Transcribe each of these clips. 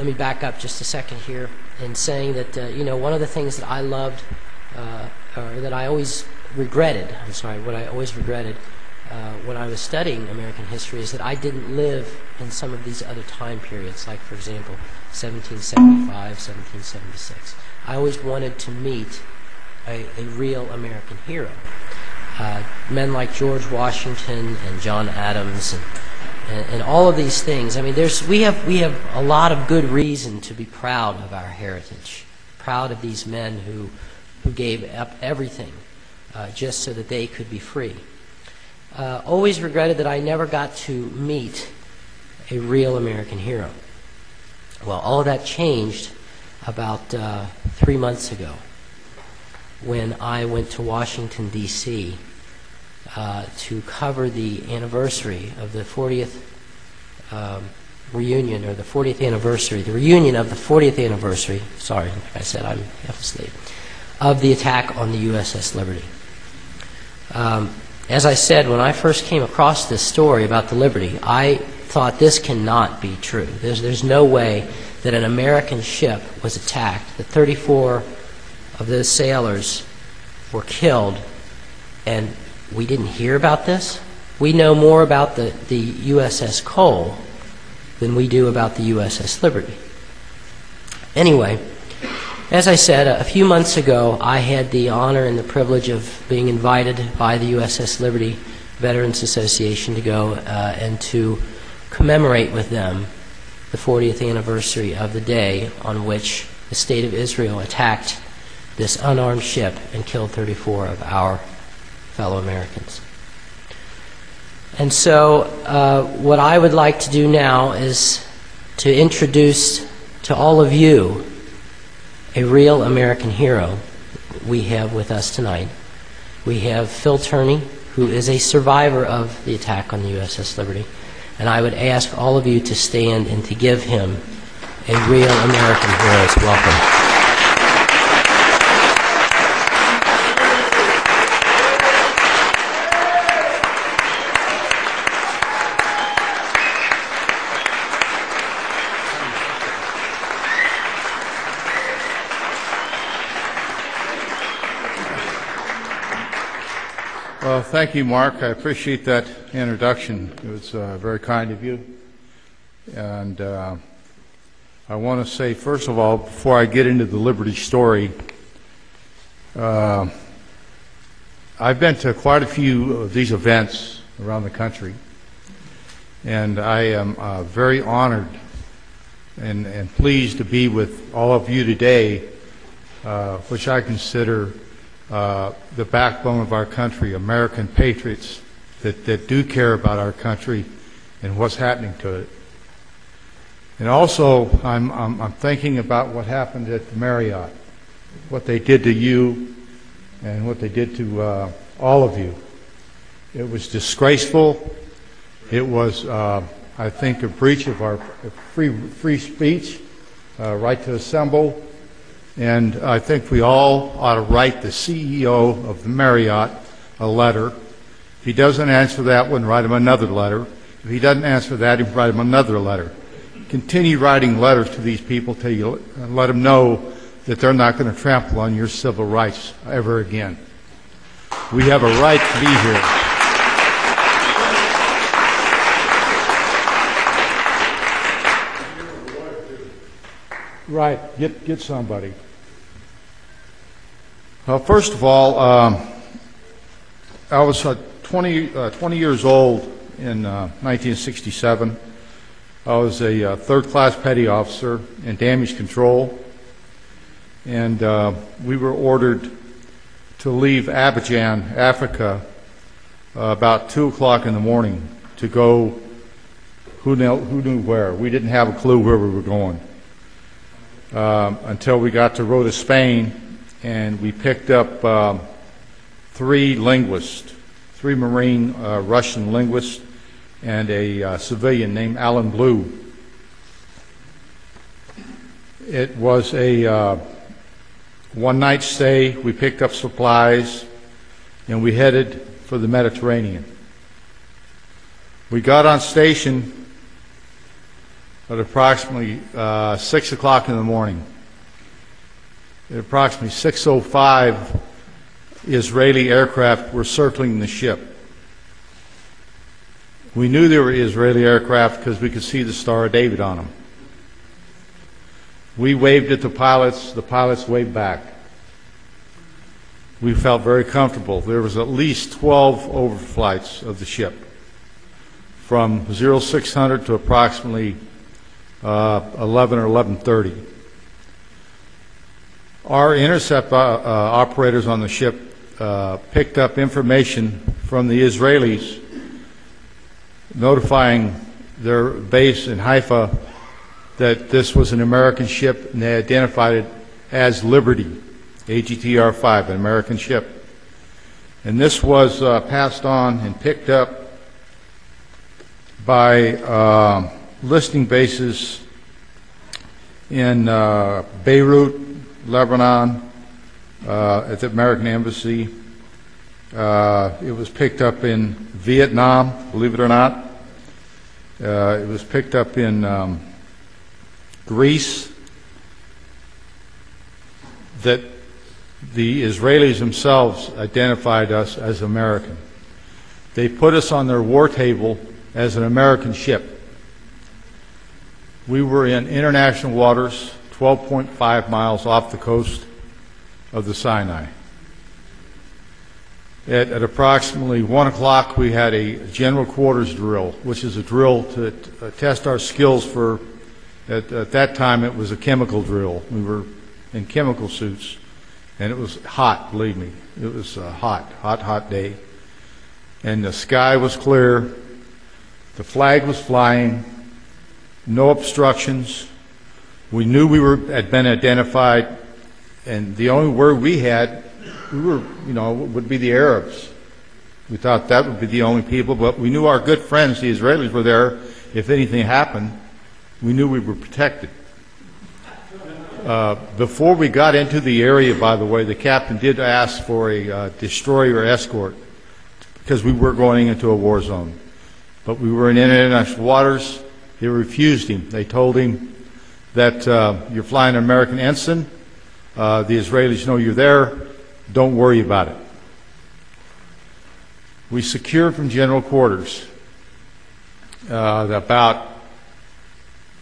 let me back up just a second here in saying that, one of the things that I loved, or that I always regretted, what I always regretted when I was studying American history is that I didn't live in some of these other time periods, like, for example, 1775, 1776. I always wanted to meet a real American hero. Men like George Washington and John Adams and all of these things. I mean, we have a lot of good reason to be proud of our heritage, proud of these men who gave up everything just so that they could be free. Always regretted that I never got to meet a real American hero. Well, all of that changed about 3 months ago when I went to Washington, D.C. To cover the anniversary of the 40th reunion, or the 40th anniversary, the reunion of the 40th anniversary, sorry, like I said, I'm half asleep, of the attack on the USS Liberty. As I said, when I first came across this story about the Liberty, I thought this cannot be true. There's no way that an American ship was attacked, that 34 of those sailors were killed, and we didn't hear about this. We know more about the USS Cole than we do about the USS Liberty. Anyway, as I said, a few months ago, I had the honor and the privilege of being invited by the USS Liberty Veterans Association to go and to commemorate with them the 40th anniversary of the day on which the State of Israel attacked this unarmed ship and killed 34 of our fellow Americans. And so what I would like to do now is to introduce to all of you a real American hero we have with us tonight. We have Phil Tourney, who is a survivor of the attack on the USS Liberty. And I would ask all of you to stand and to give him a real American hero's welcome. Well, thank you, Mark. I appreciate that introduction. It was very kind of you. And I want to say, first of all, before I get into the Liberty story, I've been to quite a few of these events around the country, and I am very honored and pleased to be with all of you today, which I consider the backbone of our country, American patriots that do care about our country and what's happening to it. And also, I'm thinking about what happened at the Marriott, what they did to you and what they did to all of you. It was disgraceful. It was, I think, a breach of our free speech, right to assemble. And I think we all ought to write the CEO of the Marriott a letter. If he doesn't answer that one, write him another letter. If he doesn't answer that, you write him another letter. Continue writing letters to these people till you let them know that they're not going to trample on your civil rights ever again. We have a right to be here. Right, get somebody. First of all, I was 20 years old in 1967. I was a third-class petty officer in damage control, and we were ordered to leave Abidjan, Africa, about 2 o'clock in the morning to go who knew where. We didn't have a clue where we were going. Until we got to Rota, Spain, and we picked up 3 linguists, 3 Marine Russian linguists, and a civilian named Alan Blue. It was a one-night stay. We picked up supplies, and we headed for the Mediterranean. We got on station at approximately 6 o'clock in the morning. At approximately 6:05, Israeli aircraft were circling the ship. We knew they were Israeli aircraft because we could see the Star of David on them. We waved at the pilots waved back. We felt very comfortable. There was at least 12 overflights of the ship from 0600 to approximately 11 or 11:30. Our intercept operators on the ship picked up information from the Israelis notifying their base in Haifa that this was an American ship, and they identified it as Liberty, AGTR-5, an American ship. And this was passed on and picked up by listening bases in Beirut, Lebanon, at the American Embassy. It was picked up in Vietnam, believe it or not. It was picked up in Greece. That the Israelis themselves identified us as American. They put us on their war table as an American ship. We were in international waters, 12.5 miles off the coast of the Sinai. At approximately 1 o'clock, we had a general quarters drill, which is a drill to test our skills for, at that time it was a chemical drill. We were in chemical suits, and it was hot, believe me. It was a hot day. And the sky was clear, the flag was flying, no obstructions. We knew had been identified, and the only word we had, would be the Arabs. We thought that would be the only people, but we knew our good friends, the Israelis, were there. If anything happened, we knew we were protected. Before we got into the area, by the way, the captain did ask for a destroyer escort because we were going into a war zone. But we were in international waters. They refused him. They told him that you're flying an American ensign. The Israelis know you're there. Don't worry about it. We secured from general quarters about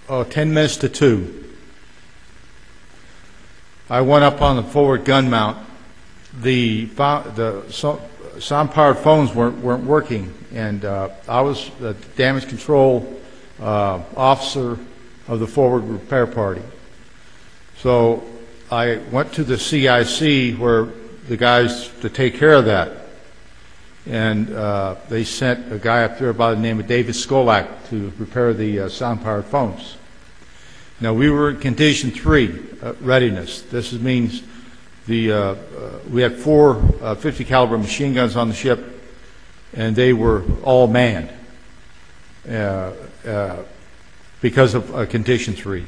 10 minutes to 2. I went up on the forward gun mount. The sound-powered phones weren't working, and I was the damage control officer of the forward repair party. So I went to the CIC where the guys to take care of that, and they sent a guy up there by the name of David Skolak to repair the sound-powered phones. Now, we were in condition 3, readiness. This means we had 4 50 caliber machine guns on the ship, and they were all manned because of condition 3.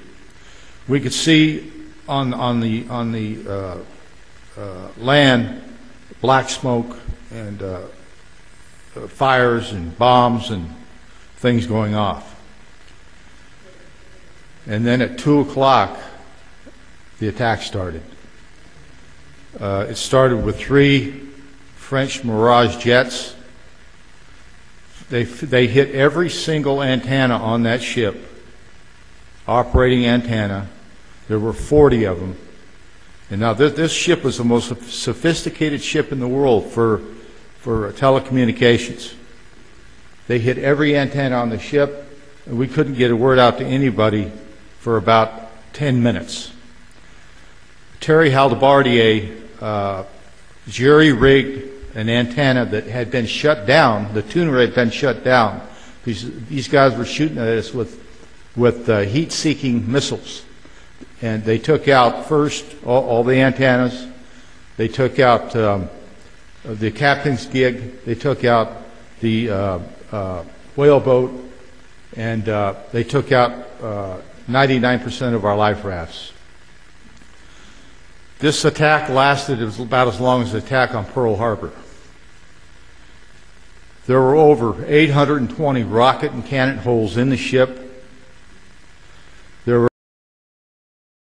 We could see on the land black smoke and fires and bombs and things going off. And then at 2 o'clock, the attack started. It started with 3 French Mirage jets. They hit every single antenna on that ship, operating antenna. There were 40 of them. And now this ship was the most sophisticated ship in the world for telecommunications. They hit every antenna on the ship, and we couldn't get a word out to anybody for about 10 minutes. Terry Haldebardier jerry-rigged an antenna that had been shut down. The tuner had been shut down. These guys were shooting at us with heat-seeking missiles. And they took out first all the antennas. They took out the captain's gig. They took out the whaleboat. And they took out 99% of our life rafts. This attack lasted about as long as the attack on Pearl Harbor. There were over 820 rocket and cannon holes in the ship.